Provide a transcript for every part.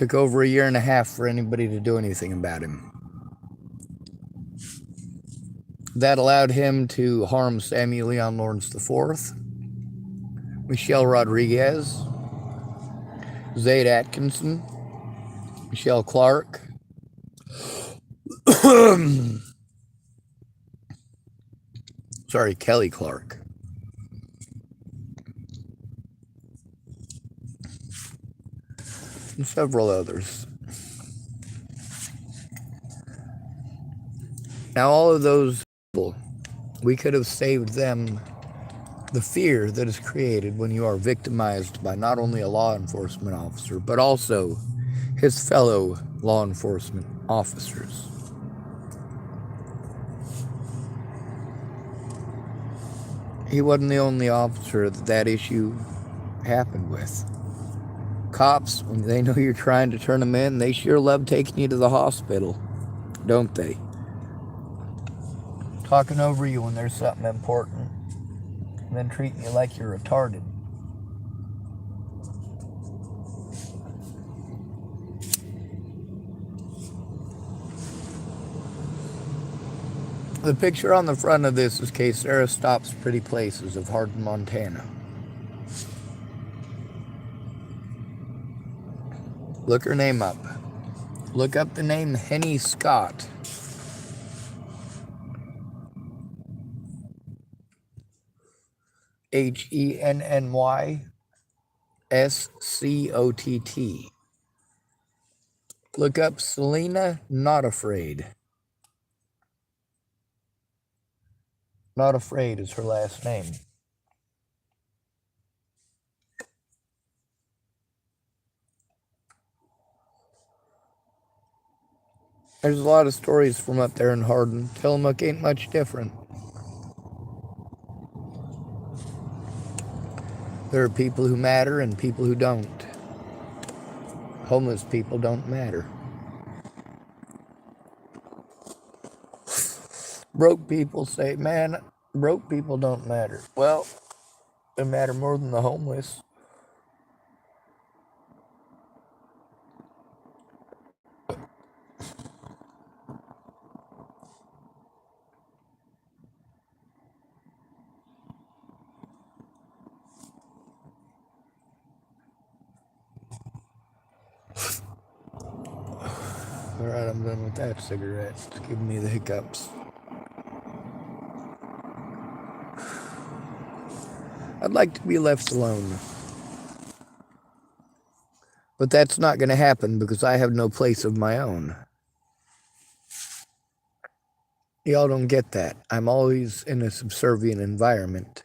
Took over a year and a half for anybody to do anything about him. That allowed him to harm Samuel Leon Lawrence IV, Michelle Rodriguez, Zaid Atkinson, Michelle Clark, Kelly Clark. And several others. Now, all of those people, we could have saved them the fear that is created when you are victimized by not only a law enforcement officer, but also his fellow law enforcement officers. He wasn't the only officer that issue happened with. Cops, when they know you're trying to turn them in, they sure love taking you to the hospital, don't they? Talking over you when there's something important, and then treating you like you're retarded. The picture on the front of this is Sarah Stops Pretty Places of Hardin, Montana. Look her name up. Look up the name Henny Scott. HENNYSCOTT. Look up Selena Not Afraid. Not Afraid is her last name. There's a lot of stories from up there in Hardin. Tillamook ain't much different. There are people who matter and people who don't. Homeless people don't matter. Broke people say, man, broke people don't matter. Well, they matter more than the homeless. Alright, I'm done with that cigarette. It's giving me the hiccups. I'd like to be left alone. But that's not going to happen because I have no place of my own. Y'all don't get that. I'm always in a subservient environment.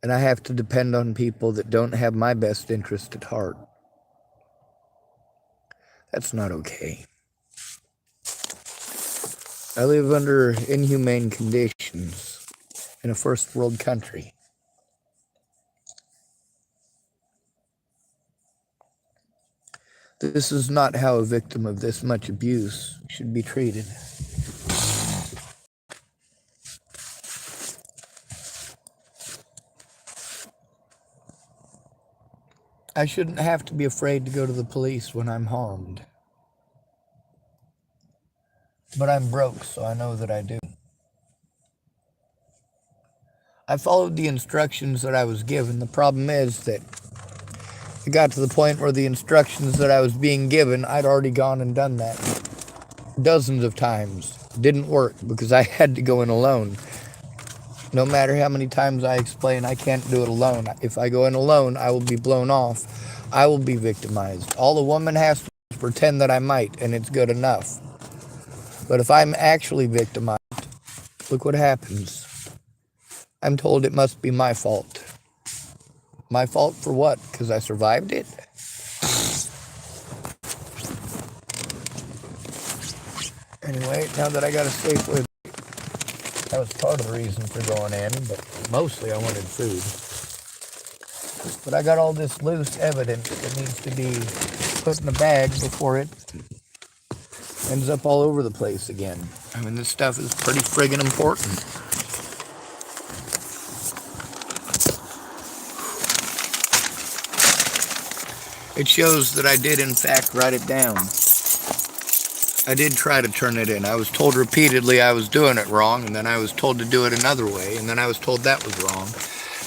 And I have to depend on people that don't have my best interest at heart. That's not okay. I live under inhumane conditions in a first world country. This is not how a victim of this much abuse should be treated. I shouldn't have to be afraid to go to the police when I'm harmed. But I'm broke, so I know that I do. I followed the instructions that I was given. The problem is that it got to the point where the instructions that I was being given, I'd already gone and done that dozens of times. Didn't work because I had to go in alone. No matter how many times I explain, I can't do it alone. If I go in alone, I will be blown off. I will be victimized. All the woman has to do is pretend that I might, and it's good enough. But if I'm actually victimized, look what happens. I'm told it must be my fault. My fault for what? Because I survived it? Anyway, now that I got a safe way, that was part of the reason for going in, but mostly I wanted food. But I got all this loose evidence that needs to be put in a bag before it ends up all over the place again. I mean, this stuff is pretty friggin' important. it shows that I did in fact write it down. I did try to turn it in. I was told repeatedly I was doing it wrong, and then I was told to do it another way, and then I was told that was wrong.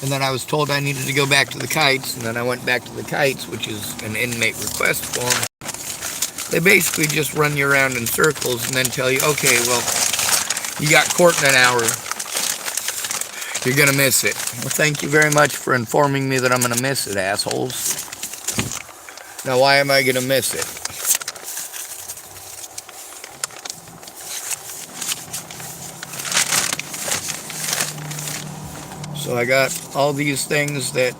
And then I was told I needed to go back to the kites, and then I went back to the kites, which is an inmate request form. They basically just run you around in circles and then tell you, okay, well, you got court in an hour. You're going to miss it. Well, thank you very much for informing me that I'm going to miss it, assholes. Now, why am I going to miss it? So I got all these things that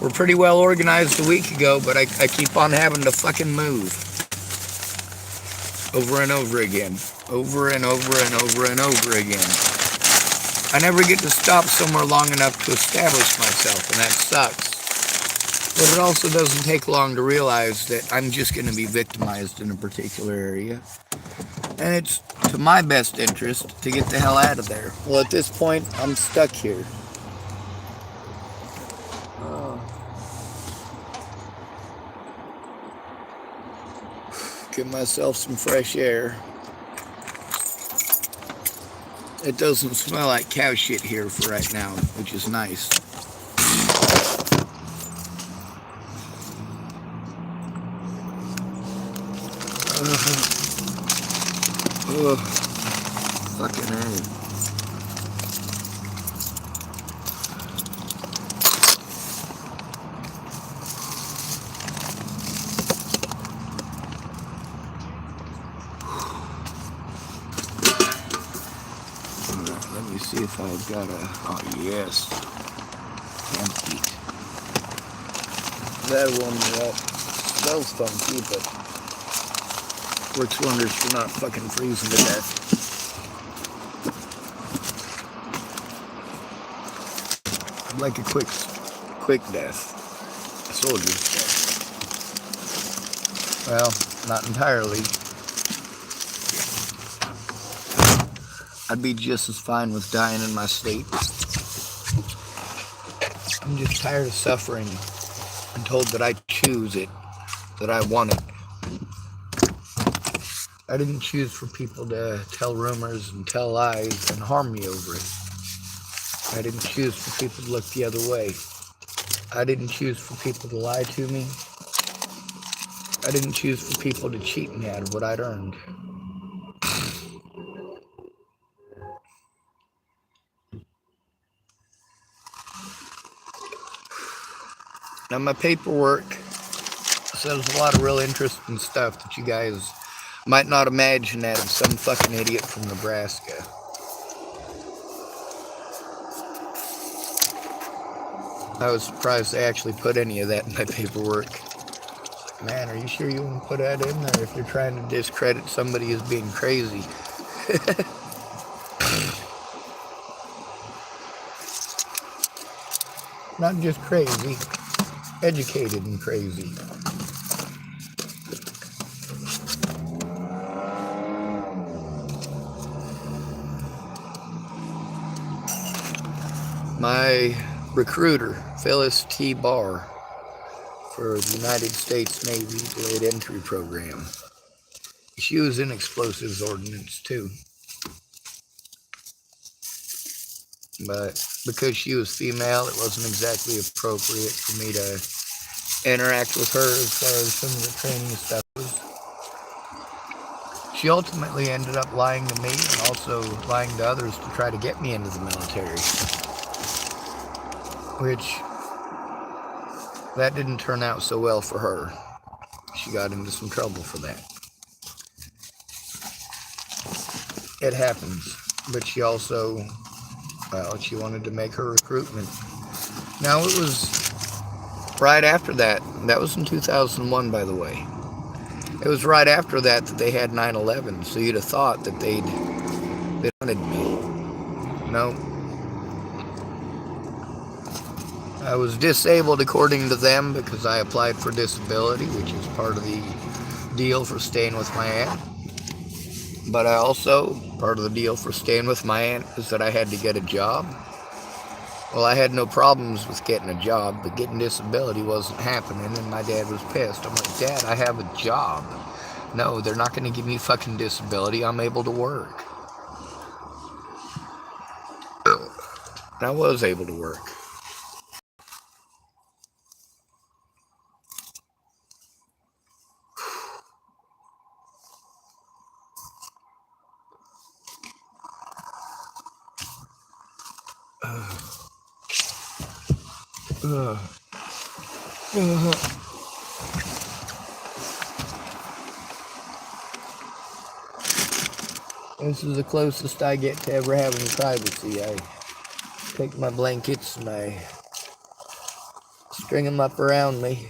were pretty well organized a week ago, but I keep on having to fucking move. Over and over again. Over and over and over and over again. I never get to stop somewhere long enough to establish myself, and that sucks. But it also doesn't take long to realize that I'm just going to be victimized in a particular area. And it's to my best interest to get the hell out of there. Well, at this point, I'm stuck here. Give myself some fresh air. It doesn't smell like cow shit here for right now, which is nice. Fucking A. Let me see if I've got a, oh yes, empty. That'll warm me up. Smells funky, but works wonders for not fucking freezing to death. I'd like a quick death. A soldier's death. Well, not entirely. I'd be just as fine with dying in my sleep. I'm just tired of suffering and told that I choose it, that I want it. I didn't choose for people to tell rumors and tell lies and harm me over it. I didn't choose for people to look the other way. I didn't choose for people to lie to me. I didn't choose for people to cheat me out of what I'd earned. Now my paperwork says a lot of real interesting stuff that you guys might not imagine out of some fucking idiot from Nebraska. I was surprised they actually put any of that in my paperwork. Man, are you sure you want to put that in there if you're trying to discredit somebody as being crazy? Not just crazy, educated and crazy. My recruiter, Phyllis T. Barr, for the United States Navy Delayed Entry Program. She was in explosives ordnance too. But because she was female, it wasn't exactly appropriate for me to interact with her as far as some of the training stuff was. She ultimately ended up lying to me and also lying to others to try to get me into the military. Which, that didn't turn out so well for her. She got into some trouble for that. It happens. But she also, well, she wanted to make her recruitment. Now, it was right after that. That was in 2001, by the way. It was right after that that they had 9/11. So you'd have thought that they wanted me. No. I was disabled according to them because I applied for disability, which is part of the deal for staying with my aunt. But I also, part of the deal for staying with my aunt is that I had to get a job. Well, I had no problems with getting a job, but getting disability wasn't happening, and my dad was pissed. I'm like, Dad, I have a job. No, they're not going to give me fucking disability. I'm able to work. And I was able to work. This is the closest I get to ever having privacy. I take my blankets and I string them up around me.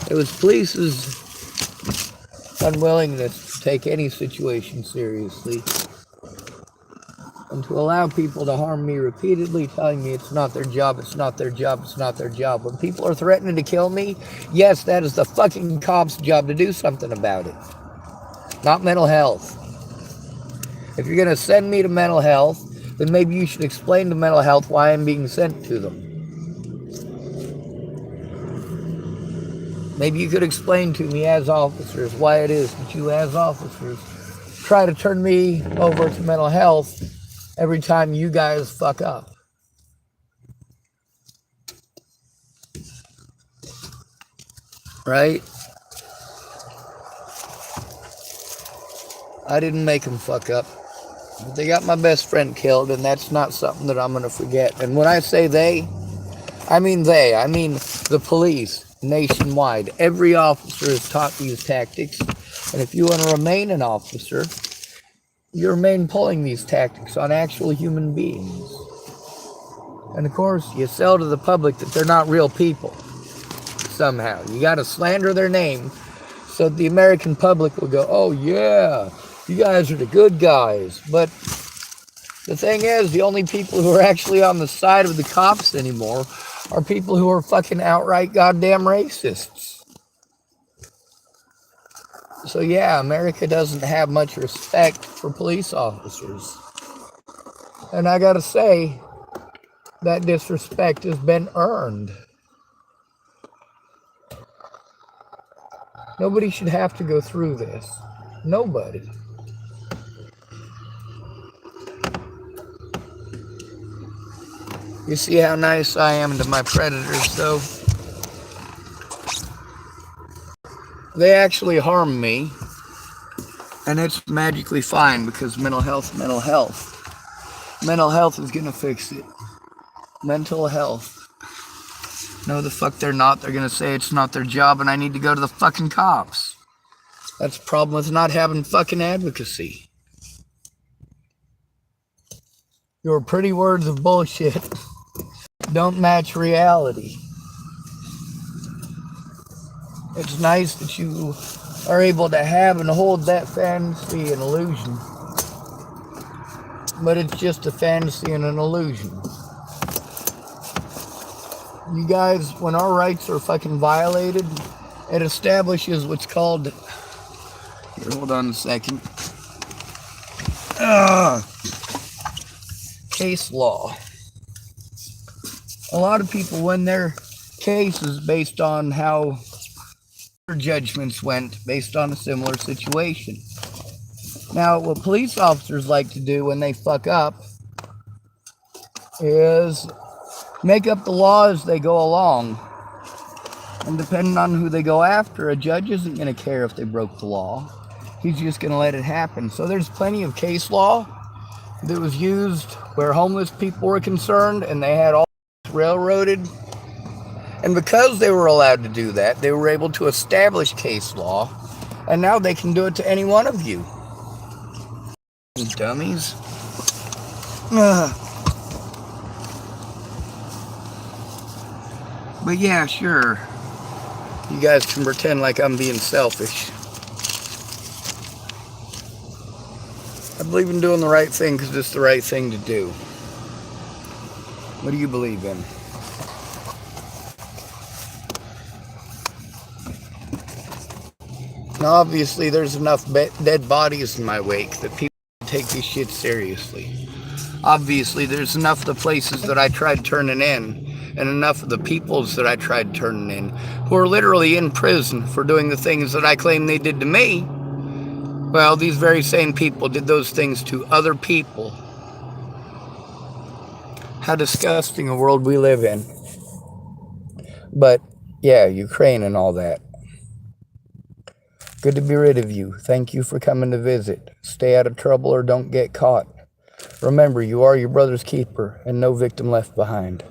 It was police's unwillingness to take any situation seriously and to allow people to harm me repeatedly, telling me it's not their job, it's not their job, it's not their job. When people are threatening to kill me, yes, that is the fucking cop's job to do something about it. Not mental health. If you're going to send me to mental health, then maybe you should explain to mental health why I'm being sent to them. Maybe you could explain to me as officers why it is that you as officers try to turn me over to mental health every time you guys fuck up. Right? I didn't make them fuck up. But they got my best friend killed, and that's not something that I'm going to forget. And when I say they, I mean the police nationwide. Every officer is taught these tactics. And if you want to remain an officer, you remain pulling these tactics on actual human beings. And of course, you sell to the public that they're not real people. Somehow. You got to slander their name so the American public will go, oh yeah, you guys are the good guys. But the thing is, the only people who are actually on the side of the cops anymore are people who are fucking outright goddamn racists. So yeah, America doesn't have much respect for police officers. And I gotta say, that disrespect has been earned. Nobody should have to go through this. Nobody. You see how nice I am to my predators, though? They actually harm me, and it's magically fine because mental health. Mental health is gonna fix it. Mental health. No, the fuck they're not. They're gonna say it's not their job and I need to go to the fucking cops. That's the problem with not having fucking advocacy. Your pretty words of bullshit don't match reality. It's nice that you are able to have and hold that fantasy and illusion. But it's just a fantasy and an illusion. You guys, when our rights are fucking violated, it establishes what's called... Here, hold on a second. Case law. A lot of people win their cases based on how their judgments went based on a similar situation. Now, what police officers like to do when they fuck up is make up the law as they go along. And depending on who they go after, a judge isn't going to care if they broke the law. He's just going to let it happen. So there's plenty of case law that was used where homeless people were concerned and they had all railroaded. And because they were allowed to do that, they were able to establish case law. And now they can do it to any one of you. Dummies. But yeah, sure. You guys can pretend like I'm being selfish. I believe in doing the right thing because it's the right thing to do. What do you believe in? Now, obviously, there's enough dead bodies in my wake that people take this shit seriously. Obviously, there's enough of the places that I tried turning in, and enough of the peoples that I tried turning in, who are literally in prison for doing the things that I claim they did to me. Well, these very same people did those things to other people. How disgusting a world we live in. But, yeah, Ukraine and all that. Good to be rid of you. Thank you for coming to visit. Stay out of trouble or don't get caught. Remember, you are your brother's keeper, and no victim left behind.